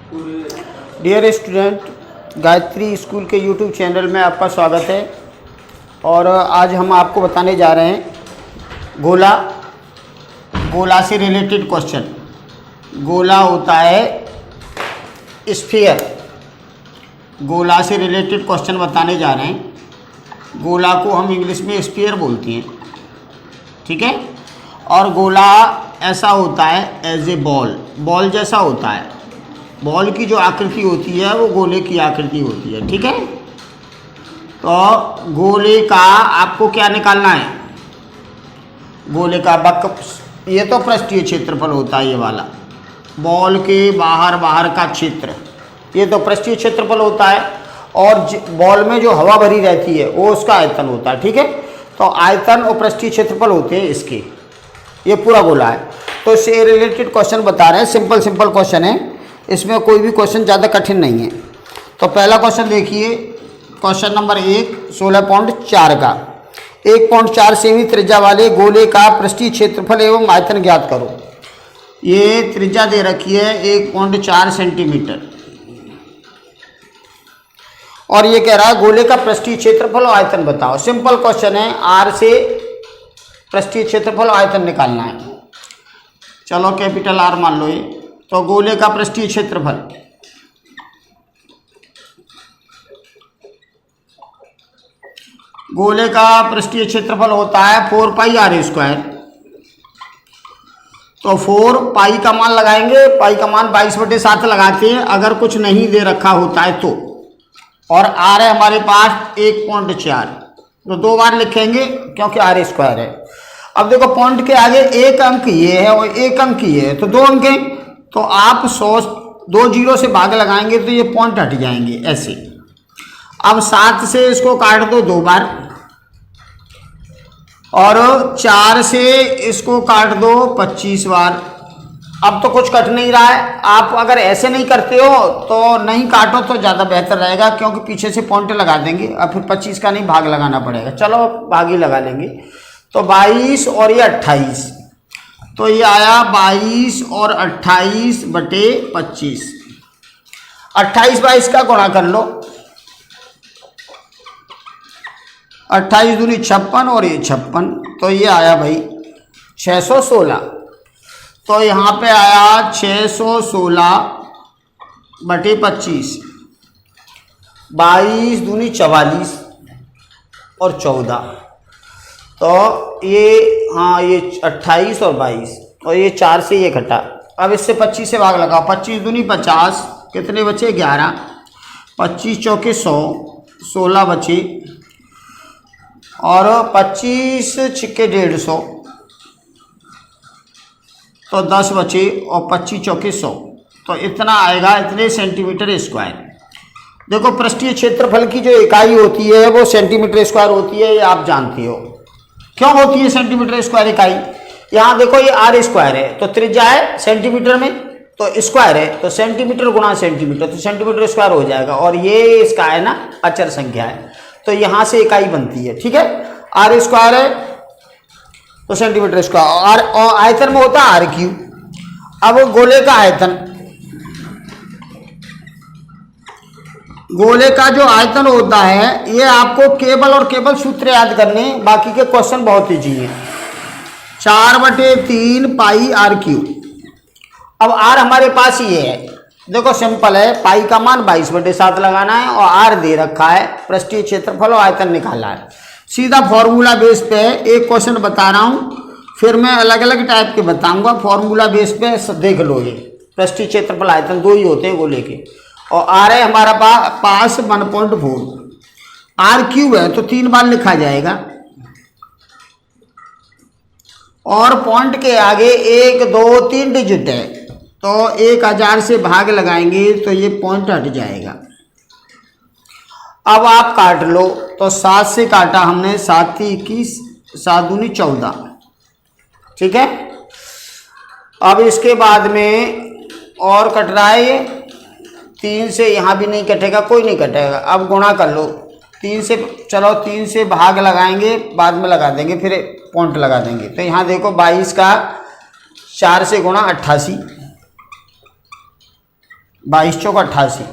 Dear student, Gayatri school के YouTube channel में आपका स्वागत है। और आज हम आपको बताने जा रहे हैं गोला से रिलेटेड क्वेश्चन। गोला होता है स्फीयर, गोला से रिलेटेड क्वेश्चन बताने जा रहे हैं। गोला को हम इंग्लिश में स्फीयर बोलते हैं, ठीक है। और गोला ऐसा होता है एज ए बॉल जैसा होता है। बॉल की जो आकृति होती है वो गोले की आकृति होती है, ठीक है। तो गोले का आपको क्या निकालना है? गोले का ये तो पृष्ठीय क्षेत्रफल होता है, ये वाला बॉल के बाहर का क्षेत्र, ये तो पृष्ठीय क्षेत्रफल होता है। और बॉल में जो हवा भरी रहती है वो उसका आयतन होता है, ठीक है। तो आयतन और पृष्ठीय क्षेत्रफल होते हैं इसके। ये पूरा गोला है। तो इससे रिलेटेड क्वेश्चन बता रहे हैं। सिंपल क्वेश्चन है, इसमें कोई भी क्वेश्चन ज़्यादा कठिन नहीं है। तो पहला क्वेश्चन देखिए, क्वेश्चन नंबर 1 16.4 का। 1.4 सेमी त्रिज्या वाले गोले का पृष्ठीय क्षेत्रफल एवं आयतन ज्ञात करो। ये त्रिज्या दे रखी है 1.4 सेंटीमीटर और ये कह रहा है गोले का पृष्ठीय क्षेत्रफल और आयतन बताओ। सिंपल क्वेश्चन है, आर से पृष्ठीय क्षेत्रफल और आयतन निकालना है। चलो कैपिटल आर मान लो ये। तो गोले का पृष्ठीय क्षेत्रफल, गोले का पृष्ठीय क्षेत्रफल होता है 4 पाई आर स्क्वायर। तो 4 पाई का मान लगाएंगे, पाई का मान 22/7 लगाते हैं अगर कुछ नहीं दे रखा होता है तो। और आर है हमारे पास 1.4, तो 2 बार लिखेंगे क्योंकि आर स्क्वायर है। अब देखो पॉइंट के आगे एक अंक ये है और एक अंक ये है, तो 2 अंक हैं। तो आप 2 जीरो से भाग लगाएंगे तो ये पॉइंट हट जाएंगे ऐसे। अब 7 से इसको काट दो 2 बार और 4 से इसको काट दो 25 बार। अब तो कुछ कट नहीं रहा है। आप अगर ऐसे नहीं करते हो तो नहीं काटो तो ज़्यादा बेहतर रहेगा, क्योंकि पीछे से पॉइंट लगा देंगे और फिर 25 का नहीं भाग लगाना पड़ेगा। चलो भाग ही लगा लेंगे। तो 22 और ये 28, तो ये आया 22 और 28/25। 28 22 का गुणा कर लो, 28 दूनी 56 और ये 56, तो ये आया भाई 616। तो यहाँ पे आया 616/25। 22 दूनी 44 और 14, तो ये हाँ ये 28 और 22, और ये 4 से ये घटा। अब इससे 25 से भाग लगाओ। 25 दूनी 50, कितने बचे 11, 25 चौके 100, 16 बचे और 25 छिक्के 150, तो 10 बचे और 25 चौके 100, तो इतना आएगा, इतने सेंटीमीटर स्क्वायर। देखो पृष्ठीय क्षेत्रफल की जो इकाई होती है वो सेंटीमीटर स्क्वायर होती है, ये आप जानती हो। क्यों होती है सेंटीमीटर स्क्वायर इकाई? यहाँ देखो ये आर स्क्वायर है, तो त्रिज्या है सेंटीमीटर में, तो स्क्वायर है तो सेंटीमीटर गुणा सेंटीमीटर, तो सेंटीमीटर स्क्वायर हो जाएगा। और ये इसका है ना अचर संख्या है, तो यहाँ से इकाई बनती है, ठीक है। आर स्क्वायर है तो सेंटीमीटर स्क्वायर। और आयतन में होता है आर क्यूब। अब गोले का आयतन, गोले का जो आयतन होता है ये आपको केवल और केवल सूत्र याद करने, बाकी के क्वेश्चन बहुत ईजी हैं। 4/3 पाई आर क्यूब। अब आर हमारे पास ये है, देखो सिंपल है, पाई का मान 22/7 लगाना है और आर दे रखा है, पृष्ठीय क्षेत्रफल और आयतन निकाला है। सीधा फॉर्मूला बेस पे एक क्वेश्चन बता रहा हूँ, फिर मैं अलग अलग टाइप के बताऊंगा। फॉर्मूला बेस पे देख लो, ये पृष्ठीय क्षेत्रफल आयतन 2 ही होते हैं गोले के। और आर है हमारा पास 1.4, आर क्यूब है तो 3 बार लिखा जाएगा। और पॉइंट के आगे 1 2 3 डिजिट है, तो 1000 से भाग लगाएंगे तो ये पॉइंट हट जाएगा। अब आप काट लो, तो 7 से काटा हमने, 7 × 21, 7 दूनी 14, ठीक है। अब इसके बाद में और कट रहा है ये 3 से, यहाँ भी नहीं कटेगा, कोई नहीं कटेगा। अब गुणा कर लो 3 से, चलो 3 से भाग लगाएंगे, बाद में लगा देंगे, फिर पॉइंट लगा देंगे। तो यहाँ देखो 22 का 4 से गुणा 88, 22 चौक 88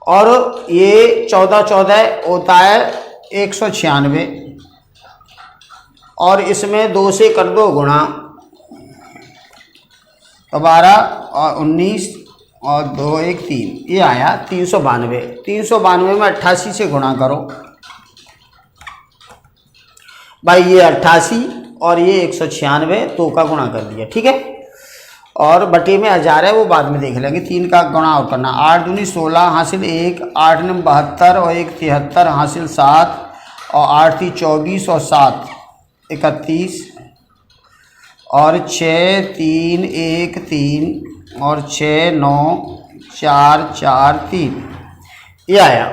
और ये 14 14 होता है 196 और इसमें 2 से कर दो गुणा तो 12 और 19 और 2 1 3 ये आया 392। 392 में 88 से गुणा करो भाई, ये 88 और ये 196 2 का गुणा कर दिया, ठीक है। और बटे में 1000 है वो बाद में देख लेंगे। 3 का गुणा और करना, 8 दूनी 16 हासिल 1, 8 9 72 और 1 73 हासिल 7 और 8 3 24 और 7 31 और 6 3 1 3 और 6 9 4 4 3 ये आया।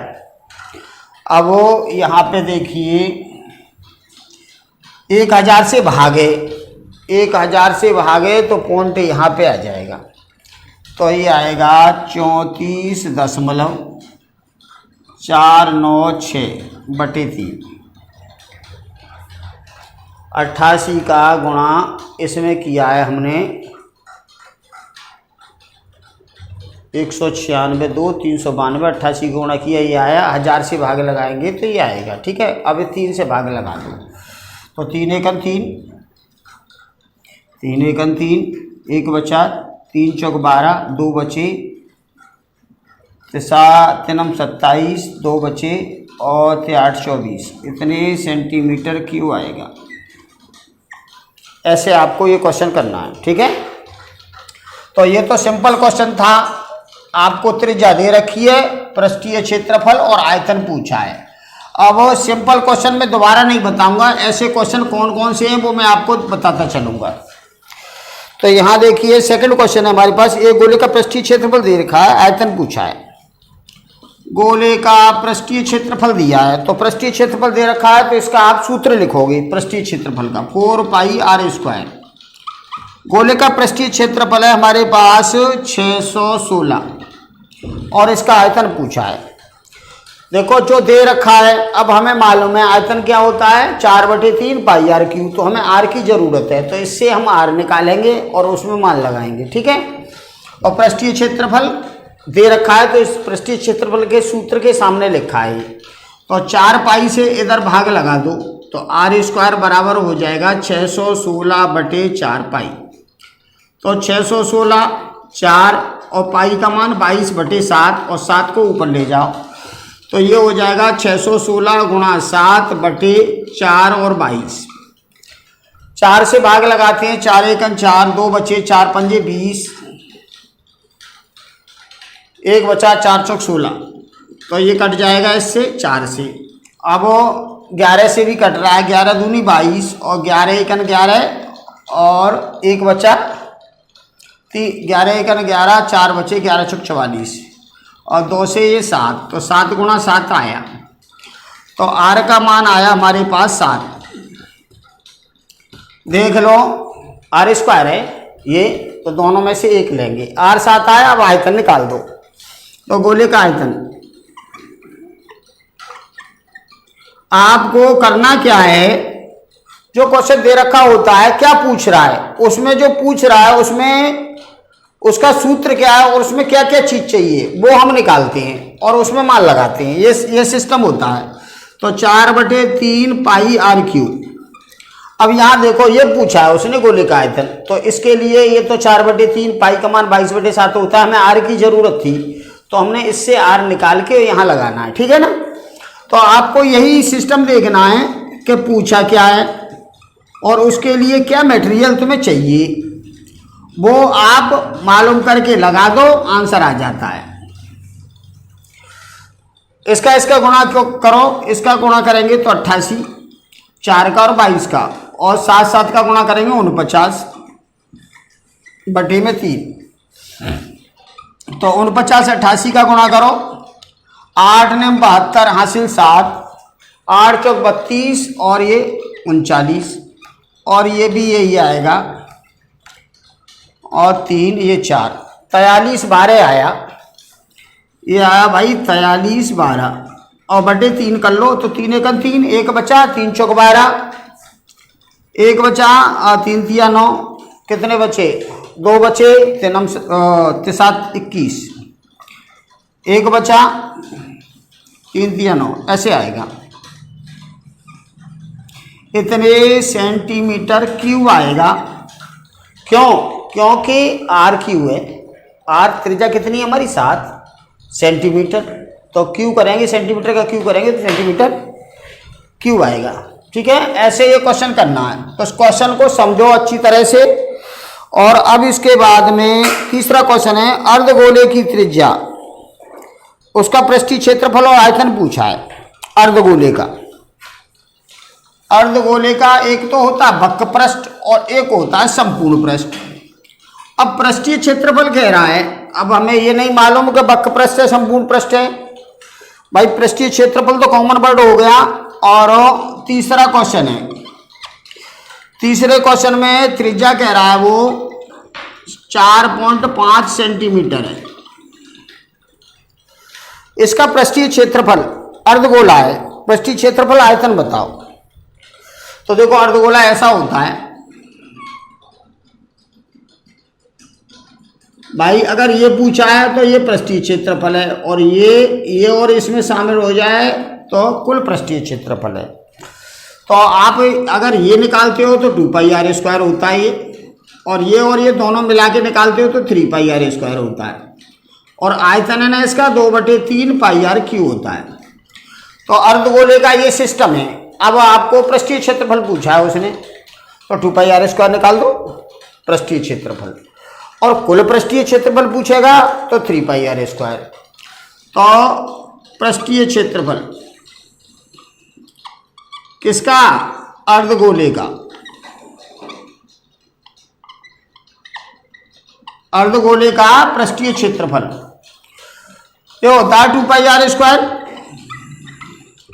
अब वो यहाँ पे देखिए 1000 से भागे, 1000 से भागे तो पॉइंट यहाँ पे आ जाएगा, तो ये आएगा 34.496 बटे 3। 88 का गुणा इसमें किया है हमने 196 2 392, 88 का गुणा किया ये आया। 1000 से भाग लगाएंगे तो ये आएगा, ठीक है। अब 3 से भाग लगा दो तो 3 एकम 3, 3 एकम 3, 1 बचा, 3 चौक 12, 2 बचे, 7 3 27, 2 बचे और 8 24, इतने सेंटीमीटर क्यूब आएगा। ऐसे आपको ये क्वेश्चन करना है, ठीक है। तो ये तो सिंपल क्वेश्चन था, आपको त्रिज्या दे रखी है, पृष्ठीय क्षेत्रफल और आयतन पूछा है। अब सिंपल क्वेश्चन में दोबारा नहीं बताऊंगा, ऐसे क्वेश्चन कौन कौन से हैं वो मैं आपको बताता चलूंगा। तो यहाँ देखिए सेकंड क्वेश्चन है हमारे पास, एक गोले का पृष्ठीय क्षेत्रफल दे रखा है, आयतन पूछा है। गोले का पृष्ठीय क्षेत्रफल दिया है, तो पृष्ठीय क्षेत्रफल दे रखा है तो इसका आप सूत्र लिखोगे पृष्ठीय क्षेत्रफल का 4 पाई r²। गोले का पृष्ठीय क्षेत्रफल है हमारे पास 616 और इसका आयतन पूछा है। देखो जो दे रखा है, अब हमें मालूम है आयतन क्या होता है 4/3 पाई r³, तो हमें r की जरूरत है, तो इससे हम r निकालेंगे और उसमें मान लगाएंगे, ठीक है। और पृष्ठीय क्षेत्रफल दे रखा है तो इस पृष्ठीय क्षेत्रफल के सूत्र के सामने लिखा है, तो 4 पाई से इधर भाग लगा दो तो r² बराबर हो जाएगा 616/4 पाई। तो 616 4 और पाई का मान 22/7 और 7 को ऊपर ले जाओ तो ये हो जाएगा 616 गुणा 7/4 और 22। 4 से भाग लगाते हैं, 4 एकम 4, 2 बचे, 4 पंजे 20, 1 बचा, 4 चौक 16, तो ये कट जाएगा इससे 4 से। अब 11 से भी कट रहा है, 11 दूनी 22 और 11 एकम 11 और 1 बचा, 11 एकम 11, 4 बचे, 11 चौक 44 और 2 से ये 7, तो 7 गुणा 7 आया, तो r का मान आया हमारे पास 7। देख लो r² है ये, तो दोनों में से एक लेंगे, r 7 आया। अब आयतन निकाल दो, तो गोले का आयतन आपको करना क्या है, जो क्वेश्चन दे रखा होता है क्या पूछ रहा है, उसमें जो पूछ रहा है उसमें उसका सूत्र क्या है और उसमें क्या क्या चीज चाहिए वो हम निकालते हैं और उसमें मान लगाते हैं, ये सिस्टम होता है। तो 4/3 पाई r³। अब यहाँ देखो ये पूछा है उसने गोले का आयतन, तो इसके लिए ये तो 4/3 पाई का मान 22/7 होता है, हमें r की जरूरत थी तो हमने इससे r निकाल के यहाँ लगाना है, ठीक है ना। तो आपको यही सिस्टम देखना है कि पूछा क्या है और उसके लिए क्या मटेरियल तुम्हें चाहिए, वो आप मालूम करके लगा दो, आंसर आ जाता है। इसका गुणा क्यों करो, इसका गुणा करेंगे तो 88, 4 का और 22 का, और 7 का गुणा करेंगे 49 बटे में 3, तो 49 88 का गुणा करो, 8 9 72 हासिल 7, 8 चौक 32 और ये 39 और ये भी यही आएगा और 3 ये 4, 43 12 आया, ये आया भाई 43 12 और बटे 3 कर लो तो 3 एकम 3, 1 बचा, 3 चौक 12, 1 बचा, 3 तिया 9, कितने बचे दो बचे, तीन सात 21, एक बचा, 3 3 9, ऐसे आएगा। इतने सेंटीमीटर क्यूब आएगा। क्यों? क्योंकि आर क्यू है, आर त्रिज्या कितनी है हमारी 7 सेंटीमीटर, तो क्यू करेंगे, सेंटीमीटर का क्यू करेंगे तो सेंटीमीटर क्यूब आएगा। ठीक है, ऐसे ये क्वेश्चन करना है। तो इस क्वेश्चन को समझो अच्छी तरह से। और अब इसके बाद में तीसरा क्वेश्चन है, अर्धगोले की त्रिज्या, उसका पृष्ठीय क्षेत्रफल और आयतन पूछा है। अर्धगोले का, अर्धगोले का एक तो होता है वक्र पृष्ठ और एक होता है संपूर्ण पृष्ठ। अब पृष्ठीय क्षेत्रफल कह रहा है, अब हमें ये नहीं मालूम कि वक्र पृष्ठ है संपूर्ण पृष्ठ है। भाई पृष्ठीय क्षेत्रफल तो कॉमन वर्ड हो गया। और तीसरा क्वेश्चन है, तीसरे क्वेश्चन में त्रिज्या कह रहा है वो 4.5 सेंटीमीटर है। इसका पृष्ठीय क्षेत्रफल, अर्धगोला है, पृष्ठीय क्षेत्रफल आयतन बताओ। तो देखो अर्धगोला ऐसा होता है भाई, अगर ये पूछा है तो ये पृष्ठीय क्षेत्रफल है, और ये और इसमें शामिल हो जाए तो कुल पृष्ठीय क्षेत्रफल है। तो आप अगर ये निकालते हो तो 2πr² होता है ये, और ये दोनों मिला के निकालते हो तो 3πr² होता है। और आयतन है ना इसका 2/3 πr³ होता है। तो अर्धगोले का ये सिस्टम है। अब आपको पृष्ठीय क्षेत्रफल पूछा है उसने, तो 2πr² निकाल दो पृष्ठीय क्षेत्रफल, और कुल पृष्ठीय क्षेत्रफल पूछेगा तो 3πr²। तो पृष्ठीय क्षेत्रफल किसका? अर्धगोले का। अर्धगोले का पृष्ठीय क्षेत्रफल ये होता है 2πr²।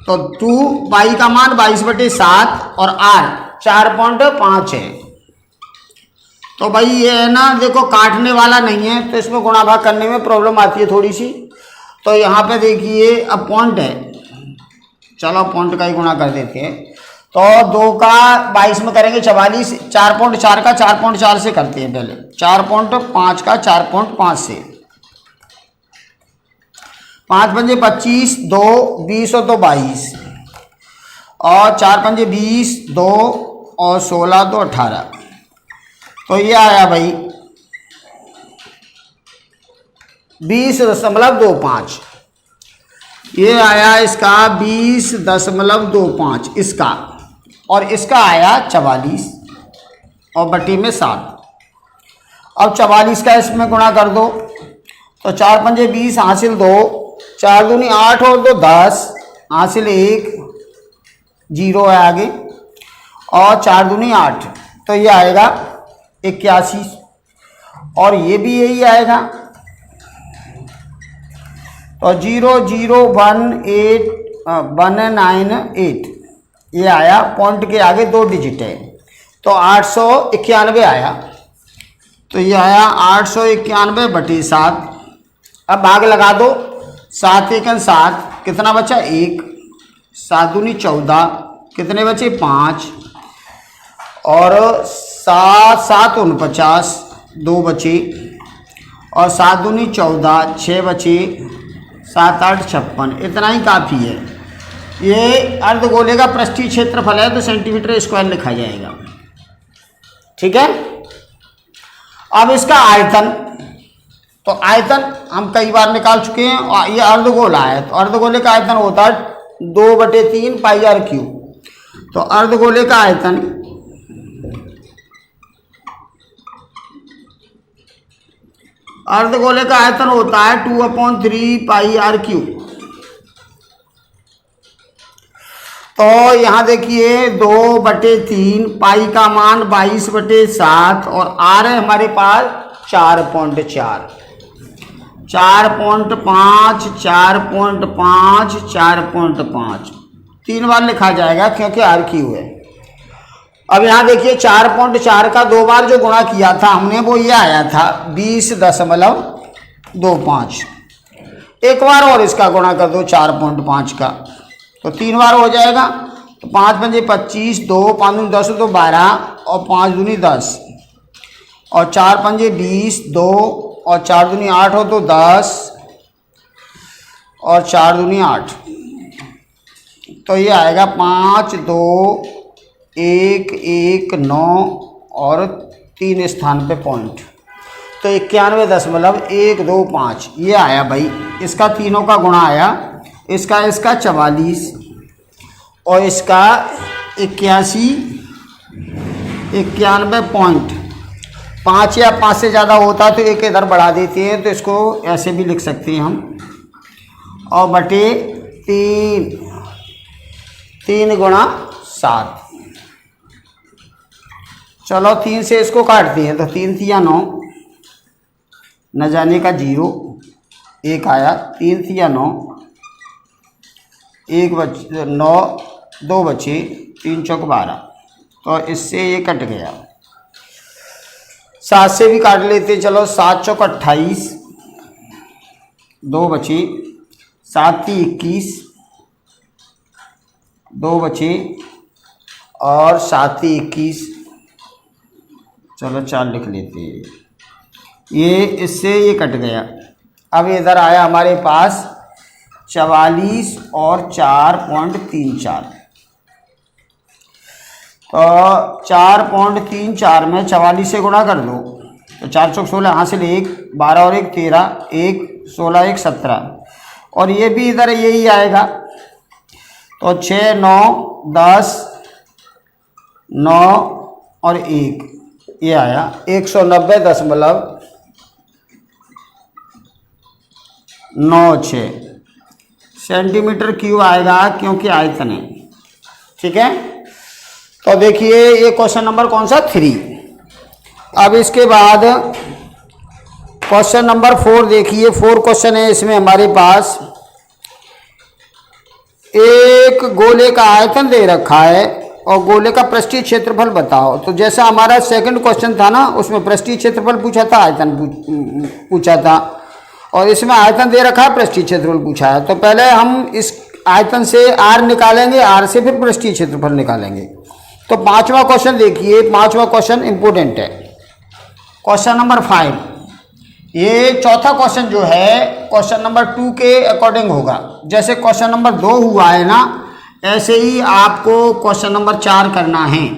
तो 2 का मान 22/7 और r 4.5 है। तो भाई ये है ना, देखो काटने वाला नहीं है तो इसमें गुणा भाग करने में प्रॉब्लम आती है थोड़ी सी। तो यहाँ पे देखिए अब पॉइंट है, चलो पॉइंट का ही गुणा कर देते हैं। तो 2 का 22 में करेंगे 44, 4.4 का 4.4 से करते हैं पहले, 4.5 का 4.5 से, 5 पंजे 25, 2 20 और 2 22, और 4 पंजे 20, 2 और 16 तो 18। तो ये आया भाई 20.25, ये आया इसका 20.25 इसका, और इसका आया 44 और बटे में 7। अब 44 का इसमें गुणा कर दो, तो 4 पंजे 20 हासिल 2, 4 दूनी 8 और 2 10 हासिल 1, 0 है आगे, और 4 दूनी 8, तो ये आएगा 81, और ये भी यही आएगा। तो 00198 ये आया, पॉइंट के आगे 2 डिजिट है, तो 891 आया। तो ये आया 891/7। अब भाग लगा दो, 7 1 7, कितना बचा 1, 7 दूनी 14, कितने बचे 5, और 7 7 49, 2 बचे, और 7 दूनी 14, 6 बचे, 7 8 56, इतना ही काफ़ी है। ये अर्धगोले का पृष्ठीय क्षेत्रफल है तो सेंटीमीटर स्क्वायर लिखा जाएगा। ठीक है, अब इसका आयतन, तो आयतन हम कई बार निकाल चुके हैं, और ये अर्धगोला है तो अर्धगोले का आयतन होता है 2/3 πr³। तो अर्धगोले का आयतन होता है 2/3 πr³। तो यहाँ देखिए 2/3, पाई का मान 22/7, और आर है हमारे पास 4.4, 4.5, 4.5, 4.5, 3 बार लिखा जाएगा क्योंकि r³ है। अब यहाँ देखिए 4.4 का 2 बार जो गुणा किया था हमने वो ये आया था 20.25। एक बार और इसका गुणा कर दो 4.5 का, तो 3 बार हो जाएगा। तो 5 पंजे 25, 2 5 दूनी 10, तो 12, और 5 दूनी 10, और 4 पंजे 20, 2 और 4 दूनी 8 हो तो 10 और 4 दूनी 8, तो ये आएगा 5, 2, 1, 1, 9 और 3 स्थान पे पॉइंट, तो 91.125 ये आया भाई। इसका तीनों का गुणा आया, इसका 44 और इसका 91 पॉइंट। 5 या 5 से ज़्यादा होता तो एक इधर बढ़ा देते हैं, तो इसको ऐसे भी लिख सकते हैं हम, और बटे 3 गुणा 7। चलो 3 से इसको काटते हैं, तो 3 तिया 9, न जाने का 0 1 आया, 3 तिया 9, 1 बचे 9, 2 बचे, 3 चौक 12, तो इससे ये कट गया। 7 से भी काट लेते, चलो 7 चौक 28, 2 बचे, 7 ती 21, 2 बचे और 7 ती 21, चलो 4 लिख लेते हैं, ये इससे ये कट गया। अब इधर आया हमारे पास 44 और 4.34, तो 4.34 में 44 से गुणा कर दो, तो 4 चौक 16, हासिल 1, 12 और 1 13, 1 16, 1 17, और ये भी इधर यही आएगा, तो 6 9 10 9 और 1 ये आया 190.96 सेंटीमीटर क्यूब आएगा, क्योंकि आयतन है। ठीक है, तो देखिए ये क्वेश्चन नंबर कौन सा 3। अब इसके बाद क्वेश्चन नंबर 4 देखिए, 4 क्वेश्चन है इसमें हमारे पास। एक गोले का आयतन दे रखा है और गोले का पृष्ठीय क्षेत्रफल बताओ। तो जैसा हमारा सेकंड क्वेश्चन था ना, उसमें पृष्ठीय क्षेत्रफल पूछा था, आयतन पूछा था, और इसमें आयतन दे रखा है, पृष्ठीय क्षेत्रफल पूछा है। तो पहले हम इस आयतन से r निकालेंगे, r से फिर पृष्ठीय क्षेत्रफल निकालेंगे। तो 5वां क्वेश्चन देखिए, 5वां क्वेश्चन इंपोर्टेंट है, क्वेश्चन नंबर 5। ये चौथा क्वेश्चन जो है क्वेश्चन नंबर 2 के अकॉर्डिंग होगा। जैसे क्वेश्चन नंबर 2 हुआ है ना, ऐसे ही आपको क्वेश्चन नंबर 4 करना है।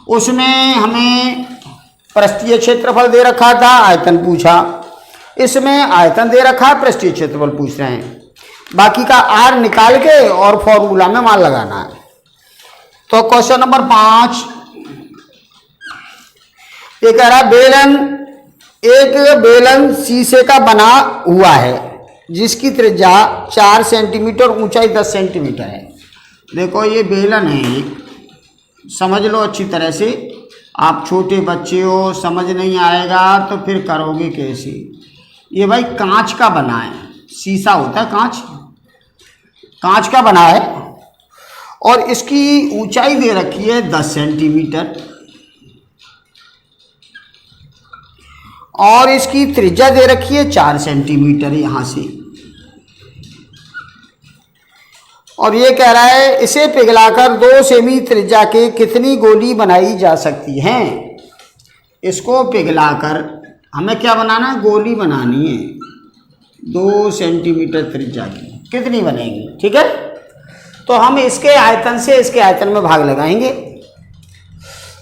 उसमें हमें पृष्ठीय क्षेत्रफल दे रखा था, आयतन पूछा, इसमें आयतन दे रखा है, पृष्ठीय क्षेत्रफल पूछ रहे हैं। बाकी का r निकाल के और फॉर्मूला में मान लगाना है। तो क्वेश्चन नंबर 5 ये कह रहा है एक बेलन शीशे का बना हुआ है जिसकी त्रिज्या 4 सेंटीमीटर, ऊंचाई 10 सेंटीमीटर है। देखो ये बेलन है, समझ लो अच्छी तरह से। आप छोटे बच्चे हो, समझ नहीं आएगा तो फिर करोगे कैसे। ये भाई कांच का बना है, शीशा होता है कांच, कांच का बना है, और इसकी ऊंचाई दे रखी है 10 सेंटीमीटर और इसकी त्रिज्या दे रखी है 4 सेंटीमीटर यहाँ से। और ये कह रहा है इसे पिघलाकर 2 सेमी त्रिज्या के कितनी गोली बनाई जा सकती है। इसको पिघलाकर हमें क्या बनाना है, गोली बनानी है 2 सेंटीमीटर त्रिज्या की, कितनी बनेगी। ठीक है, तो हम इसके आयतन से इसके आयतन में भाग लगाएंगे।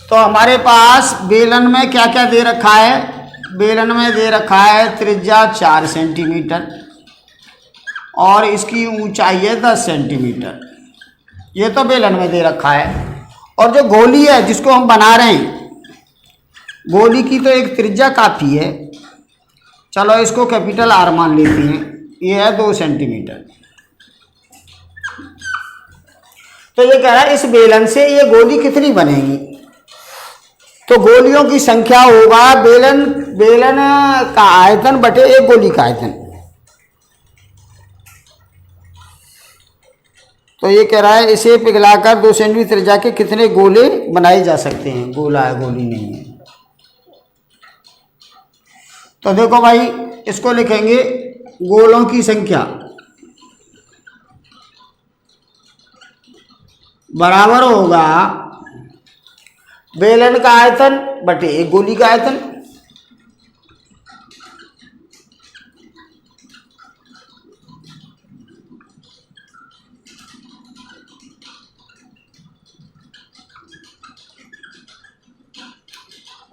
तो हमारे पास बेलन में क्या क्या दे रखा है, बेलन में दे रखा है त्रिज्या 4 सेंटीमीटर और इसकी ऊंचाई है 10 सेंटीमीटर। ये तो बेलन में दे रखा है। और जो गोली है जिसको हम बना रहे हैं, गोली की तो एक त्रिज्या काफ़ी है, चलो इसको कैपिटल R मान लेते हैं, ये है 2 सेंटीमीटर। तो ये कह रहा है इस बेलन से ये गोली कितनी बनेगी। तो गोलियों की संख्या होगा बेलन का आयतन बटे एक गोली का आयतन। तो ये कह रहा है इसे पिघलाकर 2 सेंटीमीटर त्रिज्या के कितने गोले बनाए जा सकते हैं। गोला है, गोली नहीं है। तो देखो भाई, इसको लिखेंगे गोलों की संख्या बराबर होगा बेलन का आयतन बटे एक गोली का आयतन।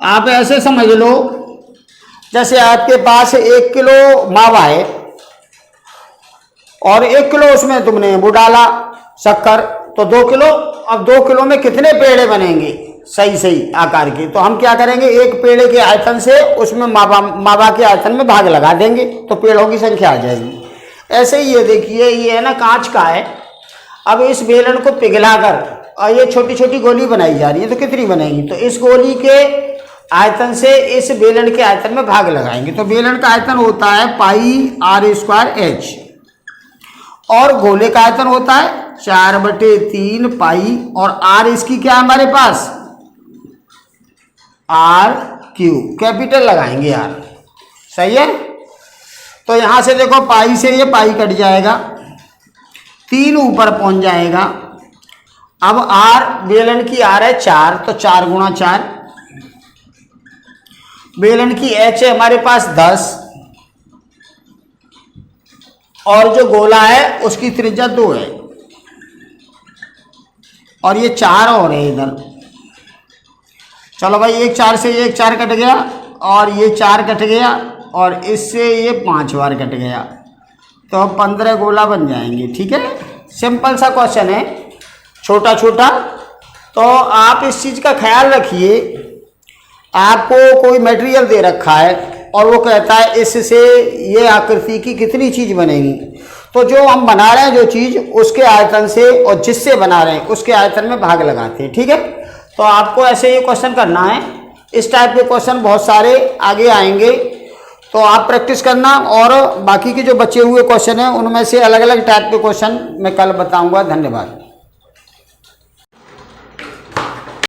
आप ऐसे समझ लो, जैसे आपके पास 1 किलो मावा है और 1 किलो उसमें तुमने वो डाला शक्कर, तो 2 किलो। अब 2 किलो में कितने पेड़े बनेंगे सही सही आकार के? तो हम क्या करेंगे, एक पेड़े के आयतन से उसमें मावा के आयतन में भाग लगा देंगे, तो पेड़ों की संख्या आ जाएगी। ऐसे ही ये देखिए, ये है ना कांच का है। अब इस बेलन को पिघलाकर और ये छोटी छोटी गोली बनाई जा रही है, तो कितनी बनेगी? तो इस गोली के आयतन से इस बेलन के आयतन में भाग लगाएंगे, तो बेलन का आयतन होता है πr²h और गोले का आयतन होता है 4/3 पाई, और r इसकी क्या है हमारे पास, r3, कैपिटल लगाएंगे r। सही है? तो यहां से देखो पाई से ये पाई कट जाएगा, 3 ऊपर पहुंच जाएगा। अब r बेलन की r है 4, तो 4 × 4। बेलन की h है हमारे पास 10 और जो गोला है उसकी त्रिज्या 2 है, और ये 4 और है इधर। चलो भाई, एक 4 से एक 4 कट गया और ये 4 कट गया और इससे ये 5 बार कट गया, तो 15 गोला बन जाएंगे। ठीक है, सिंपल सा क्वेश्चन है, छोटा छोटा। तो आप इस चीज़ का ख्याल रखिए, आपको कोई मटेरियल दे रखा है और वो कहता है इससे ये आकृति की कितनी चीज़ बनेगी, तो जो हम बना रहे हैं जो चीज़, उसके आयतन से और जिससे बना रहे हैं उसके आयतन में भाग लगाते हैं। ठीक है, तो आपको ऐसे ये क्वेश्चन करना है। इस टाइप के क्वेश्चन बहुत सारे आगे आएंगे, तो आप प्रैक्टिस करना। और बाकी के जो बचे हुए क्वेश्चन हैं उनमें से अलग अलग टाइप के क्वेश्चन मैं कल बताऊंगा। धन्यवाद।